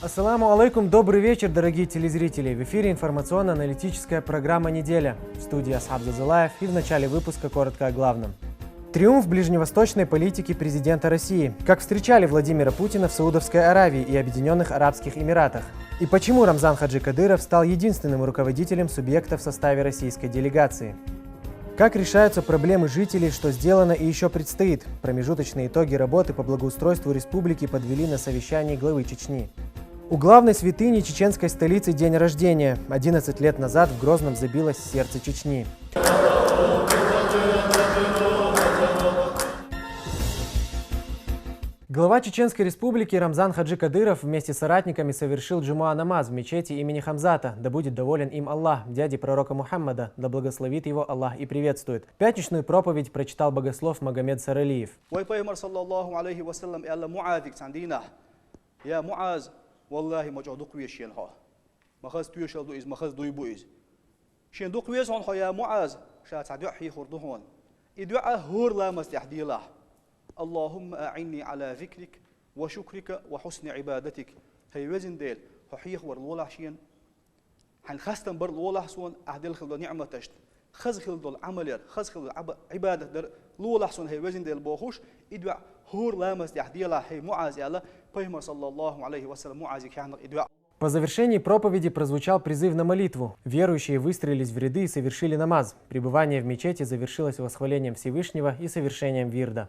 Ассаламу алейкум, добрый вечер, дорогие телезрители. В эфире информационно-аналитическая программа «Неделя». В студии Асхаб Зазалаев и в начале выпуска коротко о главном. Триумф ближневосточной политики президента России. Как встречали Владимира Путина в Саудовской Аравии и Объединенных Арабских Эмиратах. И почему Рамзан Хаджи Кадыров стал единственным руководителем субъекта в составе российской делегации. Как решаются проблемы жителей, что сделано и еще предстоит. Промежуточные итоги работы по благоустройству республики подвели на совещании главы Чечни. У главной святыни чеченской столицы день рождения. 11 лет назад в Грозном забилось сердце Чечни. Глава Чеченской республики Рамзан Хаджи Кадыров вместе с соратниками совершил джумуа намаз в мечети имени Хамзата. Да будет доволен им Аллах, дяди пророка Мухаммада, да благословит его Аллах и приветствует. Пятничную проповедь прочитал богослов Магомед Саралиев. والله ما جادو قوي شينها مخز تويشل دو إز مخز دوي بويز شين دو قوي صنها يا معاذ شات عدو حي خردهون إدعاء هور لا مستحدي الله اللهم أعني على ذكرك وشكرك وحسن عبادتك هي وزن ديل حيخ ورلولا شين حن خستن بر لولا حسون أهدل خلد نعمة تشت خز خلد العمل خز خلد عبادة در لولا حسون هي وزن ديل بوخوش إدعاء هور لا مستحدي الله هي معاذ يا الله По завершении проповеди прозвучал призыв на молитву. Верующие выстроились в ряды и совершили намаз. Пребывание в мечети завершилось восхвалением Всевышнего и совершением вирда.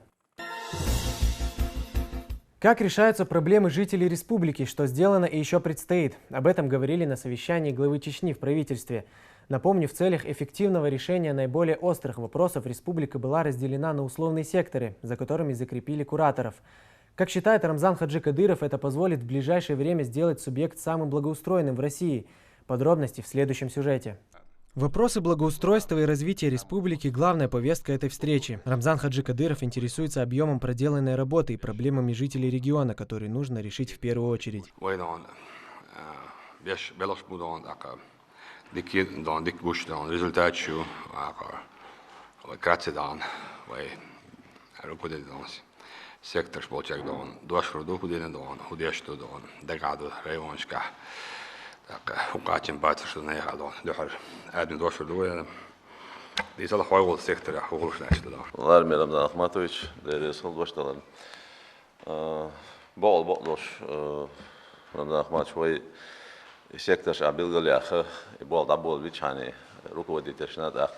Как решаются проблемы жителей республики, что сделано и еще предстоит? Об этом говорили на совещании главы Чечни в правительстве. Напомню, в целях эффективного решения наиболее острых вопросов республика была разделена на условные секторы, за которыми закрепили кураторов. Как считает Рамзан Хаджи Кадыров, это позволит в ближайшее время сделать субъект самым благоустроенным в России. Подробности в следующем сюжете. Вопросы благоустройства и развития республики – главная повестка этой встречи. Рамзан Хаджи Кадыров интересуется объемом проделанной работы и проблемами жителей региона, которые нужно решить в первую очередь. Сектор шполчак дон, дуашру духудин дон, худешту дон, дегаду районшка, так укатим бать что на ехал, духар, один дуашру дуя, здесь alla хвал сектора, хулушна что да. Ламир Рамзан Ахматович, дерес хулгошталан. Бош Рамзан Ахматович, вой сектор шабилгаляха, и бол дабол вичани, руководитель на так,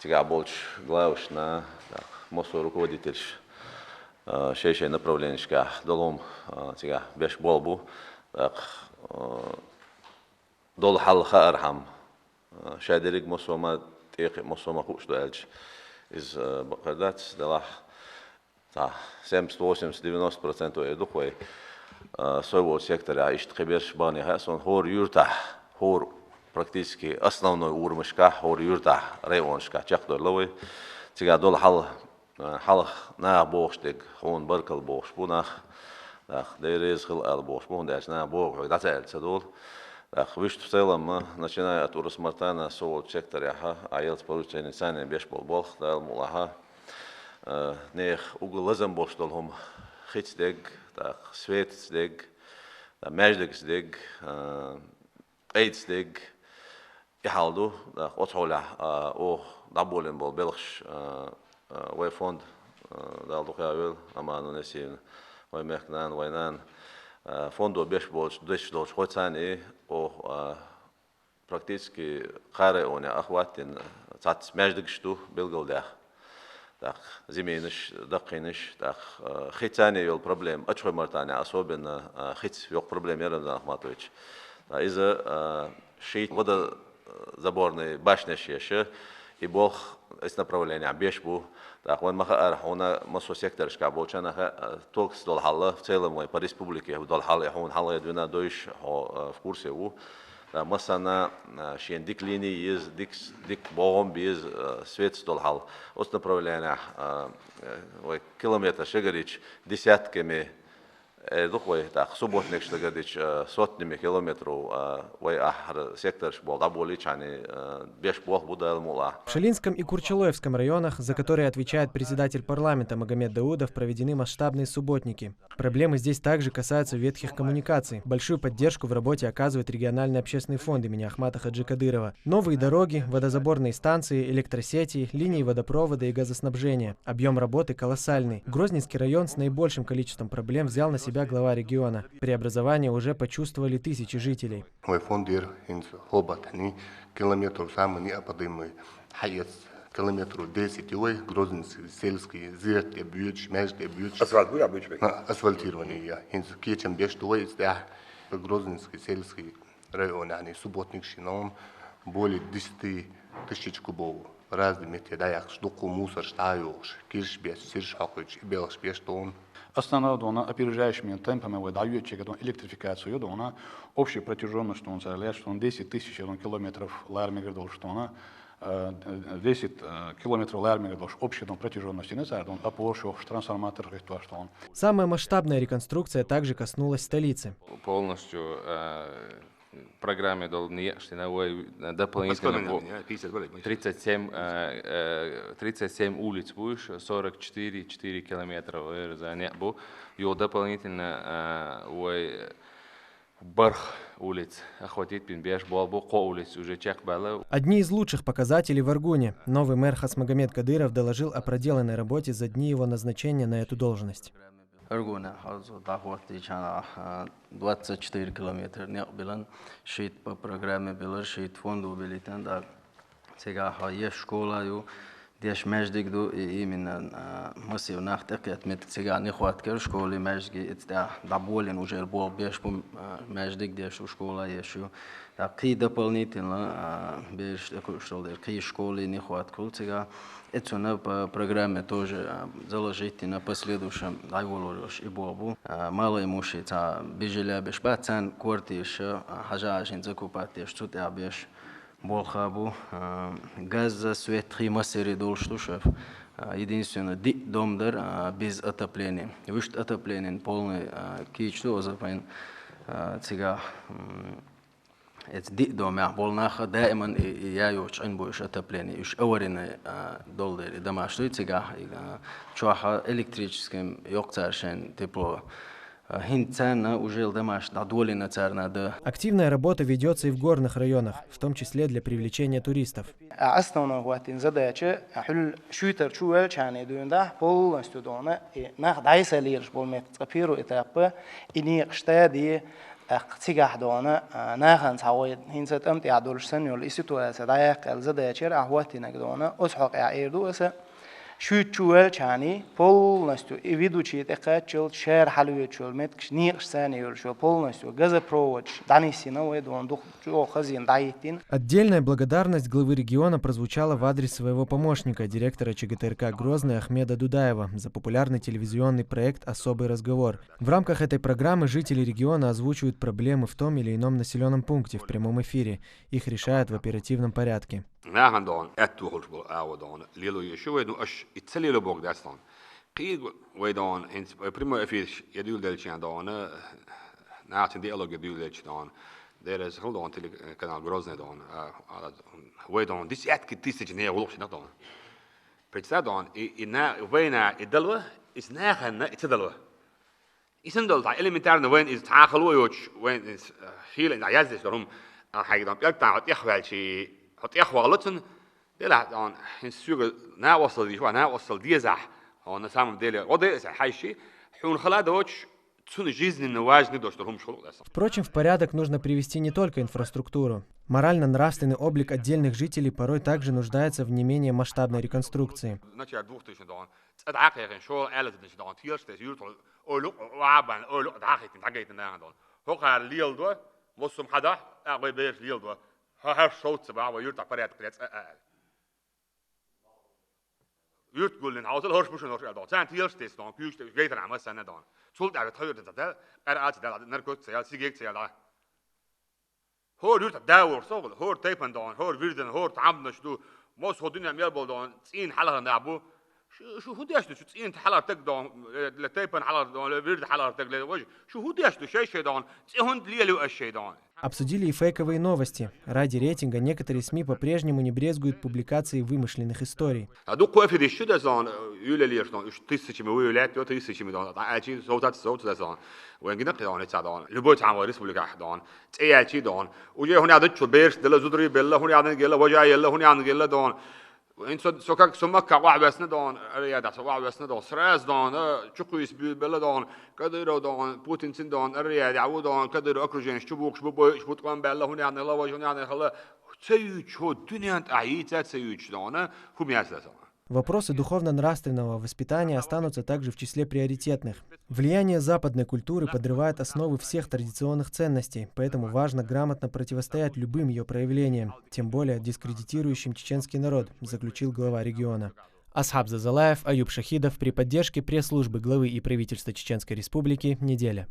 тига больш главшна, так, мосо руководитель. Шейшей направленчика долом тига беш болбу дол халха архам шадерик мосома тек мосома хуштуэлч из бакардат дала та 70-80-90% эдухой своего сектора ищет хебеш бани хасон хор юрта хор практически основной урмышка хор юрта районшка чакдор ловой тига дол хал حلق نا بوش دك هون بركل بوش بونخ دخ ديريز خل ال بوش بون داش نا بوش ده تعال تدول دخ وش تسلم начиная от урус мартана сол сектор яха айл получение сани беш болбох дал мулаха нех углазам бош долхом хитдег дах светдег да междегдег эйдсдег яхалду дах отхола о даболен бол белш وي فوند دال دخياول امانو نسين وي مخنان وينان فوندو بيش بولش دوش دوش خوتاني او практически خاره اون اخواتن تات ماجدكشتو بالغلداخ داخ زمينش دقينش داخ خيتاني يول بروبليم اتشوي مرتاني особенно خيت يوق بروبليم يرمزان احماتович اذا شيء ودا заборный башня еще и бог из направления бешбу так он маха архуна масо сектор шкабочана толкс дол халла в целом по республике дол халла хун халла двина дойш в курсе у масана шен диклини из дик богом без свет дол хал от направления километр шегарич десятками دخوي تاخ سبوت نكش تقديش سوتني كيلومترو وي أحر سектор бол аболич они беш бог будал мула. В Шилинском и Курчелоевском районах, за которые отвечает председатель парламента Магомед Даудов, проведены масштабные субботники. Проблемы здесь также касаются ветхих коммуникаций. Большую поддержку в работе оказывает региональный общественный фонд имени Ахмата Хаджи Кадырова. Новые дороги, водозаборные станции, электросети, линии водопровода и газоснабжения. Объем работы колоссальный. Грозненский район с наибольшим количеством проблем взял на себя глава региона. Преобразование уже почувствовали тысячи жителей. Километру 10 Грозненский сельский зерт бьют, между бьют. Асфальтирование. Инс кичем беш туой да Грозненский сельский район, они субботник шином более 10 тысяч кубов. Разные методы, штуку мусор штаюш, киш беш, сирш акуч, белш беш тон. Останавливая опережающими темпами выдают электрификацию, общая протяженность 10 тысяч километров лармигрдол, что 10 километров лармигрдол общей протяженности, а по трансформатор. Самая масштабная реконструкция также коснулась столицы. Полностью программе дополнительно 37 улиц будешь, 44 километра и дополнительно барх улиц охватит пинбеш болбу ко улиц уже чекбала. Одни из лучших показателей в Аргуне. Новый мэр Хасмагомед Кадыров доложил о проделанной работе за дни его назначения на эту должность. Аргуна, 24 километра не было, шит по программе было, шит фонду были там, да, сега есть школа, деш междигду именно массив нахтакет мет сега не хваткер школы межги, это доболен уже был беш по междиг деш школа еще, да, кий дополнительно беш что кий школы не хваткул сега. Это на программе тоже заложить на последующем дайволош и бобу. Малые мужи та бежали беш бацан квартиш хажажин закупать что ты беш болхабу газ свет химасери долштушев. Единственное домдер без отопления. Выше отопление полный кичто запайн цыга. Это дом я болнаха дائما я юч ин боиш отопление юш аварийный доллар домашний цыга чуаха электрическим ёкцаршен тепло хинцана уже домаш надолина царнада. Активная работа ведется и в горных районах, в том числе для привлечения туристов. Основная задача حل شوتر شوال чане дуенда полностью дона и нах дайсалирш болмет цапиру этапы ини штади اقتجاح دوانا ناخن سعويد هنسات أمتي عدولش سنيول إسيتو سدايق الزدايشير أحواتي نقدوانا أسحق عيردو أسا شوت شوال چاني полностью и ведущий تقاتل شهر حلوية شول متكش نيقش سانيول شول полностью газопровод данисина уэдуан дух جو خزين дайтин. Отдельная благодарность главы региона прозвучала в адрес своего помощника, директора ЧГТРК Грозный Ахмеда Дудаева, за популярный телевизионный проект «Особый разговор». В рамках этой программы жители региона озвучивают проблемы в том или ином населенном пункте в прямом эфире. Их решают в оперативном порядке. نحن دون أتوهش بالأودون ليلو يشوي إنه أش يتسليلو بوق داستون قيد ويدون إنت بريمو أفيش يدول دلشين دون نعطي ديالوج يدول دلشين دون there is hold on till kanal Grozny دون ويدون ديس أتك تيستجنيه ولوش نقدون بتساعدون إن وينا الدلوة إسناخنا إتدلوة إسندل تاع إلمنتارنا وين إز تعاقلوا يوش وين إز هيل إن عيازش درهم حاجة يقطع يخوال شيء حط يخوى لطن دلها دون هنسوق ناوصل دي شو ناوصل دي زح هو نسام ديله وده حيشي حون خلا دوش تسون жизнь نواج ندوش درهم شغل. Впрочем, в порядок нужно привести не только инфраструктуру. Морально-нравственный облик отдельных жителей порой также нуждается в не менее масштабной реконструкции. هر شوت سبعة ويرتع فريات كريت يرت قول إن عاوز الهرش مش الهرش أدون سان تيرش تيستون كيوش جيت العمل سنة دون سولت على تغير تزداد أرأت ده نركض سيال سيجيك سيال هو يرت داور صغل هو تيبن دون هو فيردن هو تعبنا شدو موس خدنا ميال بول دون سين حلقة نعبو شو هو داشتو شو انت حلقتك دون لا تيبن حلقتك دون لا بيرد حلقتك لا وجه شو هو داشتو شيء دون هون ليلو الشيء دون. Обсудили и фейковые новости. Ради рейтинга некоторые СМИ по-прежнему не брезгуют публикацией вымышленных историй. وإن سكك سمك واحد بس ندون الرياضة واحد بس ندون سراس دون شقيس بلدون كديرو دون بوتين سندون الرياضة عودون كديرو أكروجين شبوك شبوت قام بالله هنا عن الله وجهنا عن الله سيد شو الدنيا أنت عييت سيد دون هم ياسلسون. Вопросы духовно-нравственного воспитания останутся также в числе приоритетных. Влияние западной культуры подрывает основы всех традиционных ценностей, поэтому важно грамотно противостоять любым ее проявлениям, тем более дискредитирующим чеченский народ, заключил глава региона. Асхаб Зазалаев, Аюб Шахидов при поддержке пресс-службы главы и правительства Чеченской Республики «Неделя».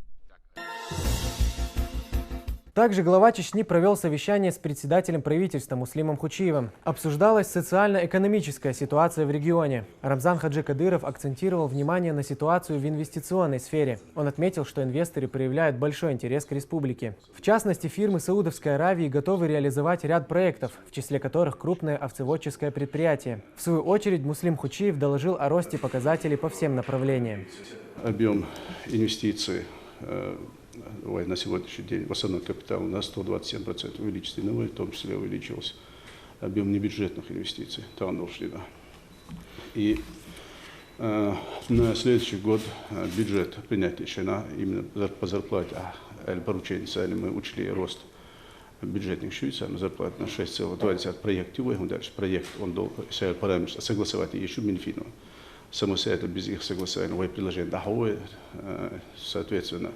Также глава Чечни провел совещание с председателем правительства Муслимом Хучиевым. Обсуждалась социально-экономическая ситуация в регионе. Рамзан Хаджи Кадыров акцентировал внимание на ситуацию в инвестиционной сфере. Он отметил, что инвесторы проявляют большой интерес к республике. В частности, фирмы Саудовской Аравии готовы реализовать ряд проектов, в числе которых крупное овцеводческое предприятие. В свою очередь, Муслим Хучиев доложил о росте показателей по всем направлениям. Объем инвестиций на сегодняшний день в основной капитал на 127% увеличился, в том числе увеличился объем небюджетных инвестиций. И на следующий год бюджет принятия решена именно по зарплате, поручение мы учли рост бюджетных швейцаров, зарплат на 6,2 проектов. Дальше проект, он должен параметр согласовать еще Минфином. Самостоятельно без их согласования приложение доходит, соответственно,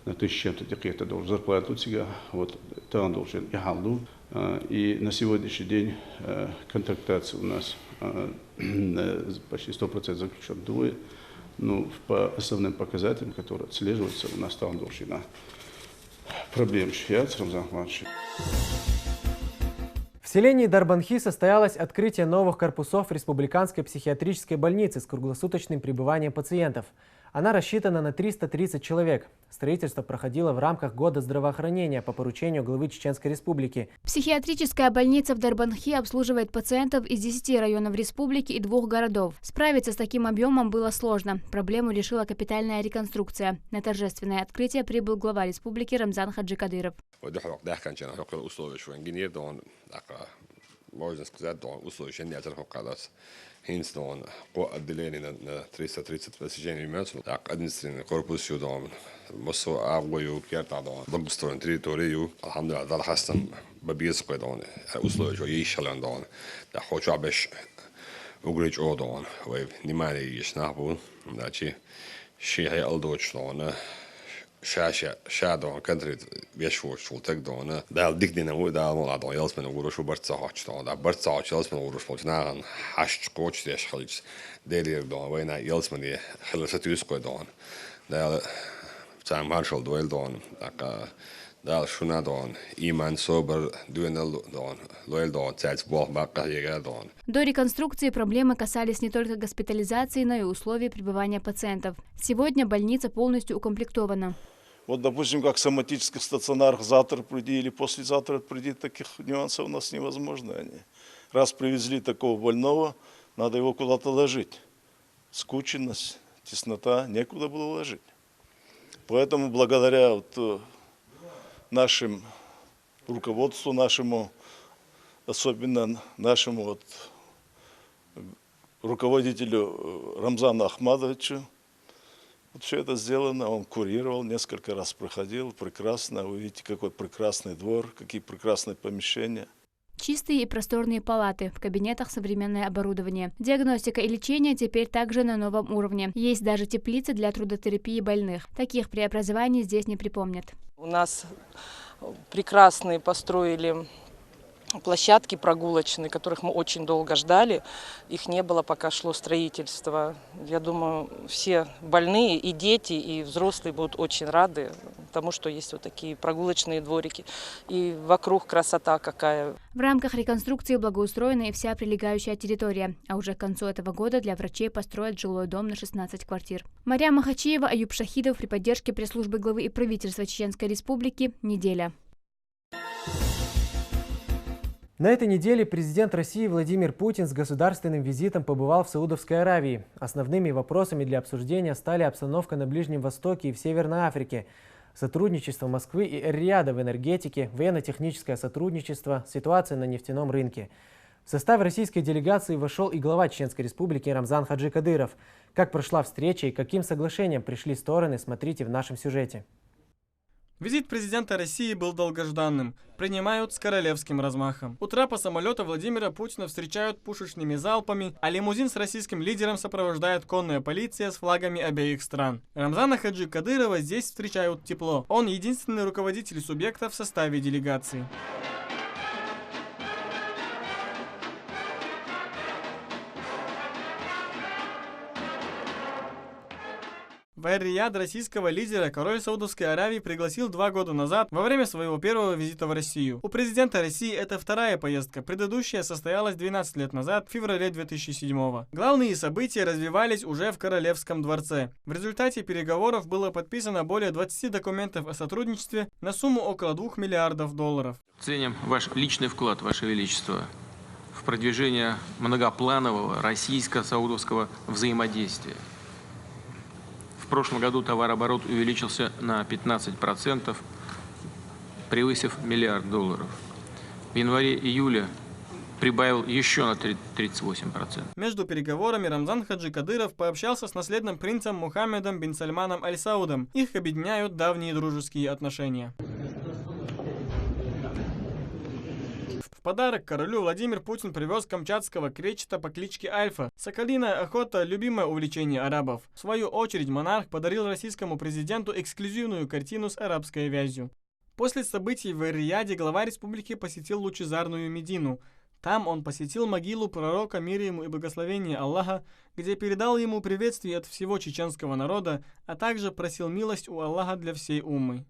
на 1000 чем-то это должен зарплату себя, вот там должен и халду. И на сегодняшний день контрактация у нас почти 100% заключен двое. Но по основным показателям, которые отслеживаются, у нас там должна проблем с Рамзан Хванши. В селении Дарбанхи состоялось открытие новых корпусов республиканской психиатрической больницы с круглосуточным пребыванием пациентов. Она рассчитана на 330 человек. Строительство проходило в рамках Года здравоохранения по поручению главы Чеченской Республики. Психиатрическая больница в Дарбанхи обслуживает пациентов из 10 районов республики и 2 городов. Справиться с таким объемом было сложно. Проблему решила капитальная реконструкция. На торжественное открытие прибыл глава республики Рамзан Хаджи Кадыров. Hins dan addeleringen na 330 passagieri mensen. Ja, administrerende korpus ju dan. Mosso agoju kierta dan. Dabstoren territoriu. Alhamdulillah dal hastan babis qedan. Uslo jo yishalan dan. Da khocha besh ugrich odan. Ve nimani yishnabu. Da chi shihi aldoch dan. شادون كنتري بيشوش وتقدون ده ديكدين هو ده مولا ده يلسمن وروش وبرتصاحش ده برتصاحش يلسمن وروش بولتناغن حش قوتش ديش خلج ديلير دون وينا يلسمن خلصت يسقي دون ده تاع مارشال دويل دون ده شونا دون إيمان صبر دوينل دون لويل دون تاعت بوخ باقة يجا дон. До реконструкции проблемы касались не только госпитализации, но и условий пребывания пациентов. Сегодня больница полностью укомплектована. Вот, допустим, как в соматических стационарах завтра приди или послезавтра приди, таких нюансов у нас невозможно. Раз привезли такого больного, надо его куда-то ложить. Скученность, теснота, некуда было ложить. Поэтому благодаря нашим руководству, нашему, особенно нашему руководителю Рамзану Ахмадовичу, все это сделано, он курировал, несколько раз проходил, прекрасно. Вы видите, какой прекрасный двор, какие прекрасные помещения. Чистые и просторные палаты, в кабинетах современное оборудование. Диагностика и лечение теперь также на новом уровне. Есть даже теплицы для трудотерапии больных. Таких преобразований здесь не припомнят. У нас прекрасные построили площадки прогулочные, которых мы очень долго ждали. Их не было, пока шло строительство. Я думаю, все больные, и дети, и взрослые будут очень рады тому, что есть вот такие прогулочные дворики. И вокруг красота какая. В рамках реконструкции благоустроена и вся прилегающая территория. А уже к концу этого года для врачей построят жилой дом на 16 квартир. Марьям Махачиева, Аюб Шахидов при поддержке пресс-службы главы и правительства Чеченской Республики. Неделя. На этой неделе президент России Владимир Путин с государственным визитом побывал в Саудовской Аравии. Основными вопросами для обсуждения стали обстановка на Ближнем Востоке и в Северной Африке, сотрудничество Москвы и Эр-Рияда в энергетике, военно-техническое сотрудничество, ситуация на нефтяном рынке. В состав российской делегации вошел и глава Чеченской Республики Рамзан Хаджи Кадыров. Как прошла встреча и каким соглашением пришли стороны, смотрите в нашем сюжете. Визит президента России был долгожданным. Принимают с королевским размахом. У трапа самолета Владимира Путина встречают пушечными залпами, а лимузин с российским лидером сопровождает конная полиция с флагами обеих стран. Рамзана Хаджи Кадырова здесь встречают тепло. Он единственный руководитель субъекта в составе делегации. В Эр-Рияд российского лидера король Саудовской Аравии пригласил 2 года назад во время своего первого визита в Россию. У президента России это вторая поездка, предыдущая состоялась 12 лет назад, в феврале 2007-го. Главные события развивались уже в Королевском дворце. В результате переговоров было подписано более 20 документов о сотрудничестве на сумму около $2 миллиардов. Ценим ваш личный вклад, Ваше Величество, в продвижение многопланового российско-саудовского взаимодействия. В прошлом году товарооборот увеличился на 15%, превысив $1 миллиард. В январе-июле прибавил еще на 38%. Между переговорами Рамзан Хаджи Кадыров пообщался с наследным принцем Мухаммедом бин Сальманом Аль-Саудом. Их объединяют давние дружеские отношения. В подарок королю Владимир Путин привез камчатского кречета по кличке Альфа. Соколиная охота – любимое увлечение арабов. В свою очередь монарх подарил российскому президенту эксклюзивную картину с арабской вязью. После событий в Эр-Рияде глава республики посетил лучезарную Медину. Там он посетил могилу пророка, мир ему и благословение Аллаха, где передал ему приветствие от всего чеченского народа, а также просил милость у Аллаха для всей уммы.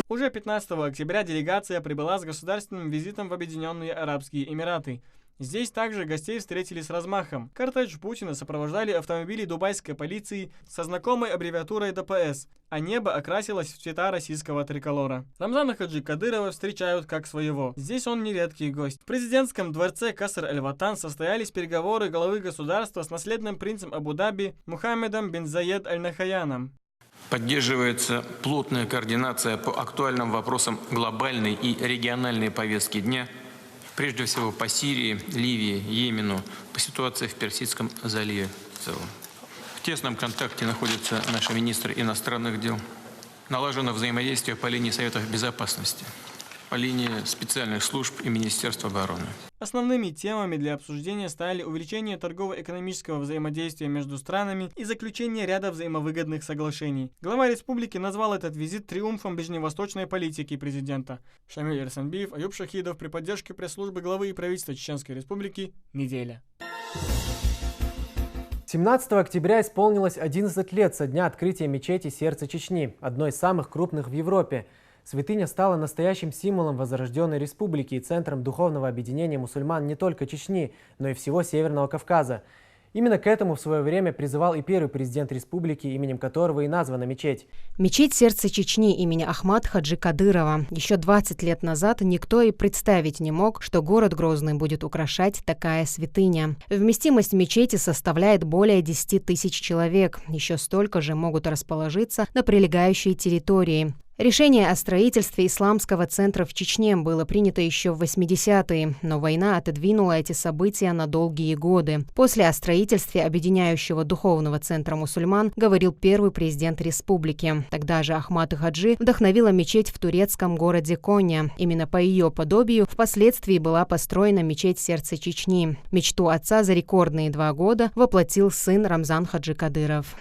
Уже 15 октября делегация прибыла с государственным визитом в Объединенные Арабские Эмираты. Здесь также гостей встретили с размахом. Кортеж Путина сопровождали автомобили дубайской полиции со знакомой аббревиатурой ДПС, а небо окрасилось в цвета российского триколора. Рамзана Хаджи Кадырова встречают как своего. Здесь он нередкий гость. В президентском дворце Каср-эль-Ватан состоялись переговоры главы государства с наследным принцем Абу-Даби Мухаммедом бин Заед Аль-Нахаяном. Поддерживается плотная координация по актуальным вопросам глобальной и региональной повестки дня, прежде всего по Сирии, Ливии, Йемену, по ситуации в Персидском заливе в целом. В тесном контакте находятся наши министры иностранных дел. Налажено взаимодействие по линии Советов Безопасности, по линии специальных служб и Министерства обороны. Основными темами для обсуждения стали увеличение торгово-экономического взаимодействия между странами и заключение ряда взаимовыгодных соглашений. Глава республики назвал этот визит триумфом ближневосточной политики президента. Шамиль Эрсанбиев, Аюб Шахидов при поддержке пресс-службы главы и правительства Чеченской Республики. Неделя. 17 октября исполнилось 11 лет со дня открытия мечети «Сердце Чечни», одной из самых крупных в Европе. Святыня стала настоящим символом возрожденной республики и центром духовного объединения мусульман не только Чечни, но и всего Северного Кавказа. Именно к этому в свое время призывал и первый президент республики, именем которого и названа мечеть. Мечеть «Сердце Чечни» имени Ахмад Хаджи Кадырова. Еще 20 лет назад никто и представить не мог, что город Грозный будет украшать такая святыня. Вместимость мечети составляет более 10 тысяч человек. Еще столько же могут расположиться на прилегающей территории. Решение о строительстве исламского центра в Чечне было принято еще в 80-е, но война отодвинула эти события на долгие годы. После о строительстве объединяющего духовного центра мусульман говорил первый президент республики. Тогда же Ахмат Хаджи вдохновила мечеть в турецком городе Коня. Именно по ее подобию впоследствии была построена мечеть сердца Чечни. Мечту отца за рекордные 2 года воплотил сын Рамзан Хаджи Кадыров.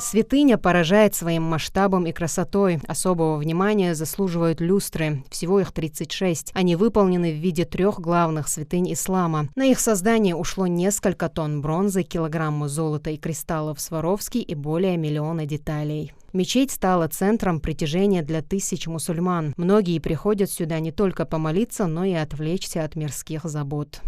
Святыня поражает своим масштабом и красотой. Особого внимания заслуживают люстры. Всего их 36. Они выполнены в виде 3 главных святынь ислама. На их создание ушло несколько тонн бронзы, килограммы золота и кристаллов Сваровски и более 1 миллиона деталей. Мечеть стала центром притяжения для тысяч мусульман. Многие приходят сюда не только помолиться, но и отвлечься от мирских забот.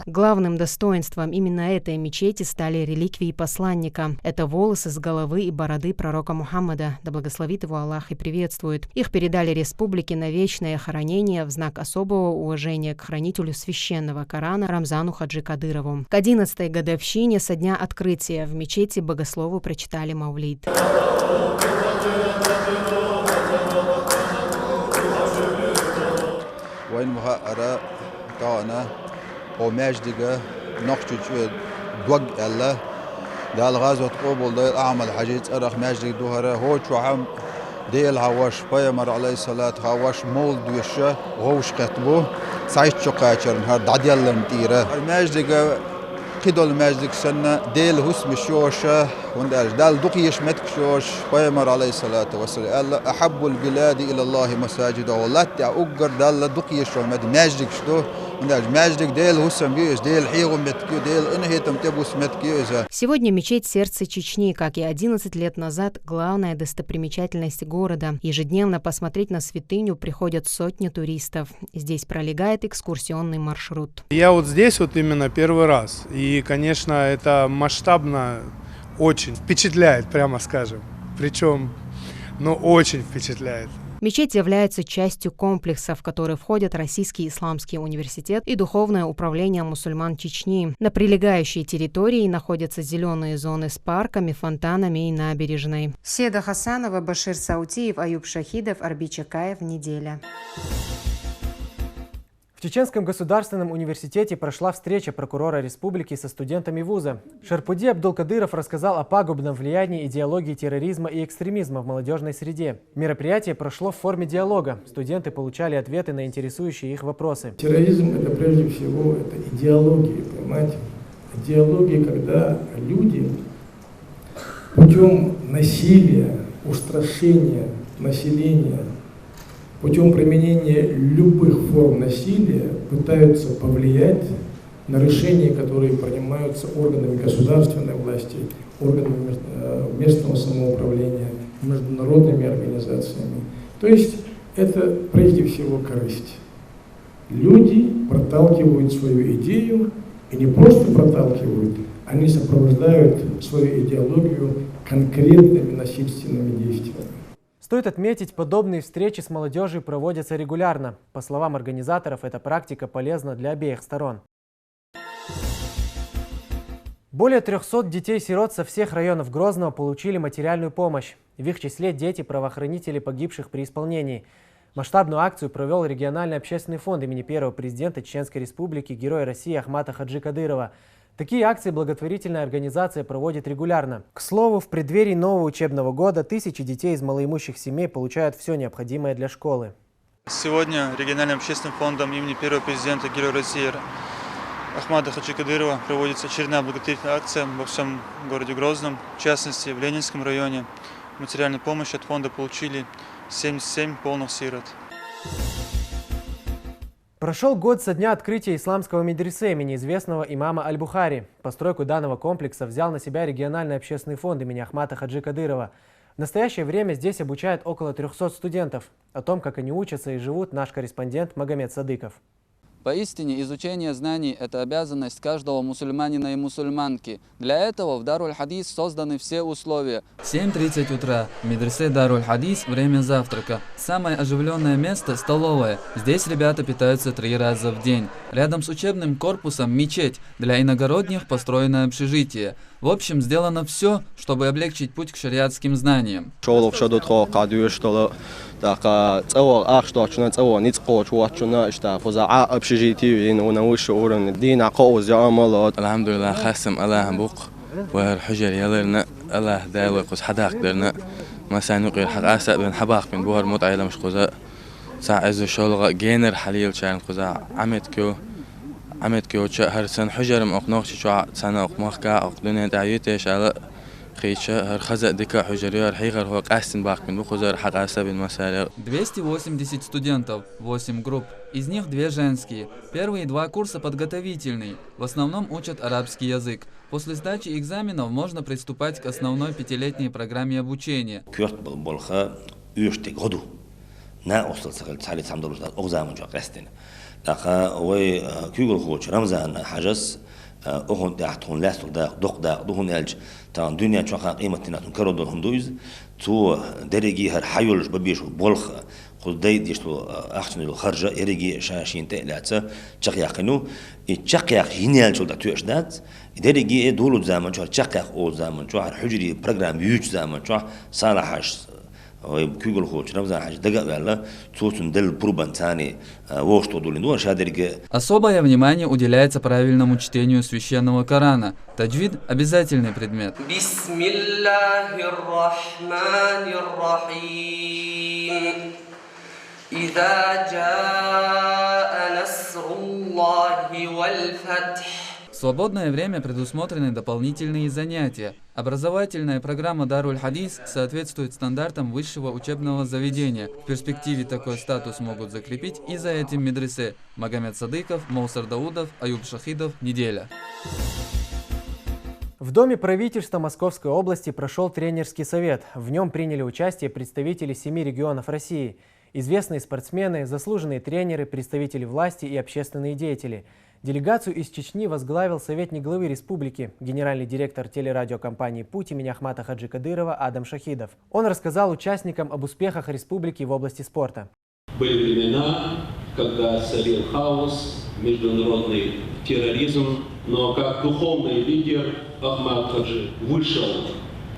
Главным достоинством именно этой мечети стали реликвии посланника. Это волосы с головы и бороды пророка Мухаммада, да благословит его Аллах и приветствует. Их передали республике на вечное хранение в знак особого уважения к хранителю священного Корана Рамзану Хаджи Кадырову. К 11-й годовщине со дня открытия в мечети богослову прочитали Маулид. ديل هواش بيمر عليه الصلاة هواش مول دوشة وهوش كتبه سعيد شقاچر هر دعديال لنتيرة الماجدك قدول الماجدك سنة ديل هسم شوشة وندالش دال دقيش متك شوش بيمر عليه الصلاة والسلام أحب البلاد إلى الله مساجد والله تأجر دال دقيش ومد ماجدك شدو Сегодня мечеть сердца Чечни, как и 11 лет назад, главная достопримечательность города. Ежедневно посмотреть на святыню приходят сотни туристов. Здесь пролегает экскурсионный маршрут. Я вот здесь вот именно первый раз. И, конечно, это масштабно очень впечатляет, прямо скажем. Причем, очень впечатляет. Мечеть является частью комплекса, в который входят Российский исламский университет и Духовное управление мусульман Чечни. На прилегающей территории находятся зеленые зоны с парками, фонтанами и набережной. Седа Хасанова, Башир Саутиев, Аюб Шахидов, Арби Чакаев. Неделя. В Чеченском государственном университете прошла встреча прокурора республики со студентами вуза. Шарпуди Абдулкадыров рассказал о пагубном влиянии идеологии терроризма и экстремизма в молодежной среде. Мероприятие прошло в форме диалога. Студенты получали ответы на интересующие их вопросы. Терроризм – это прежде всего это идеология, понимаете? Идеология, когда люди путем насилия, устрашения населения, путем применения любых форм насилия пытаются повлиять на решения, которые принимаются органами государственной власти, органами местного самоуправления, международными организациями. То есть это прежде всего корысть. Люди проталкивают свою идею, и не просто проталкивают, они сопровождают свою идеологию конкретными насильственными действиями. Стоит отметить, подобные встречи с молодежью проводятся регулярно. По словам организаторов, эта практика полезна для обеих сторон. Более 300 детей-сирот со всех районов Грозного получили материальную помощь. В их числе дети правоохранителей, погибших при исполнении. Масштабную акцию провел региональный общественный фонд имени первого президента Чеченской Республики, Героя России Ахмата Хаджи Кадырова. Такие акции благотворительная организация проводит регулярно. К слову, в преддверии нового учебного года тысячи детей из малоимущих семей получают все необходимое для школы. Сегодня региональным общественным фондом имени первого президента Героя России Ахмата Хаджи Кадырова проводится очередная благотворительная акция во всем городе Грозном, в частности в Ленинском районе. Материальную помощь от фонда получили 77 полных сирот. Прошел год со дня открытия исламского медресе имени известного имама Аль-Бухари. Постройку данного комплекса взял на себя региональный общественный фонд имени Ахмата Хаджи Кадырова. В настоящее время здесь обучают около 300 студентов. О том, как они учатся и живут, наш корреспондент Магомед Садыков. Поистине, изучение знаний – это обязанность каждого мусульманина и мусульманки. Для этого в Даруль-Хадис созданы все условия. 7:30 утра. В медресе Даруль-Хадис время завтрака. Самое оживленное место – столовая. Здесь ребята питаются 3 раза в день. Рядом с учебным корпусом мечеть. Для иногородних построено общежитие. В общем, сделано все, чтобы облегчить путь к шариатским знаниям. والحجر يلرنا الله داوي قص حداق درنا ما سانقي حق أسأ بن حباق بن بوهر متعيلة مش قزاء ساعة إذا شغل جينر حليل شان قزاء عمد كيو هر سن حجر مقناقش شو سنة أقماقك أقدني دعيتش على خيشة هر خزق دكا حجرية حيغر هو قاسن باق بن بخزر حق أسأ بن مسالة 280 студентов, 8 групп. Из них 2 женские. Первые 2 курса подготовительные. В основном учат арабский язык. После сдачи экзаменов можно приступать к основной 5-летней программе обучения. خدای دیشتو اخشنو خرجه ایرگی شاشین تلاتة چقیاقینو چقیاق هنیال شو دتوش دات ایرگی دولو زمان شو چقیاق او زمان شو حجری برنامه یوج زمان شو صالحش ويقول خوش رمزان حاج دقق ولا توتن دل пробан тани вот что долин ну шадерге. Особое внимание уделяется правильному чтению священного Корана. Таджвид – обязательный предмет. В свободное время предусмотрены дополнительные занятия. Образовательная программа Даруль-Хадис соответствует стандартам высшего учебного заведения. В перспективе такой статус могут закрепить и за этим медресе. Магомед Садыков, Моусар Даудов, Аюб Шахидов. Неделя. В Доме правительства Московской области прошел тренерский совет. В нем приняли участие представители 7 регионов России. Известные спортсмены, заслуженные тренеры, представители власти и общественные деятели. Делегацию из Чечни возглавил советник главы республики, генеральный директор телерадиокомпании «Путь» имени Ахмата Хаджи Кадырова Адам Шахидов. Он рассказал участникам об успехах республики в области спорта. Были времена, когда царил хаос, международный терроризм, но как духовный лидер Ахмат Хаджи вышел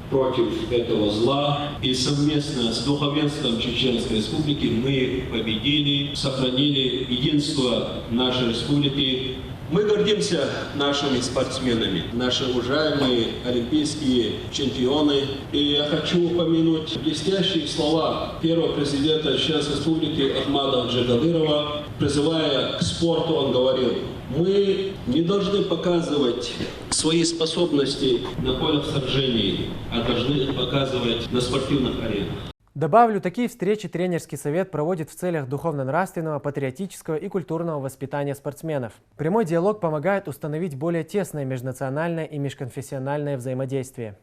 против этого зла, и совместно с духовенством Чеченской Республики мы победили, сохранили единство нашей республики. Мы гордимся нашими спортсменами, наши уважаемые олимпийские чемпионы. И я хочу упомянуть блестящие слова первого президента Чеченской Республики Ахмата Хаджи Кадырова. Призывая к спорту, он говорил: мы не должны показывать свои способности на полях сражений, а должны показывать на спортивных аренах. Добавлю, такие встречи тренерский совет проводит в целях духовно-нравственного, патриотического и культурного воспитания спортсменов. Прямой диалог помогает установить более тесное межнациональное и межконфессиональное взаимодействие.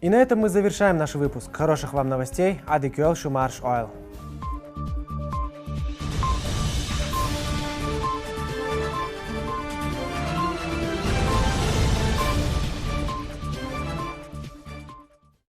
И на этом мы завершаем наш выпуск. Хороших вам новостей. Ади Кюэл Шумарш Ойл.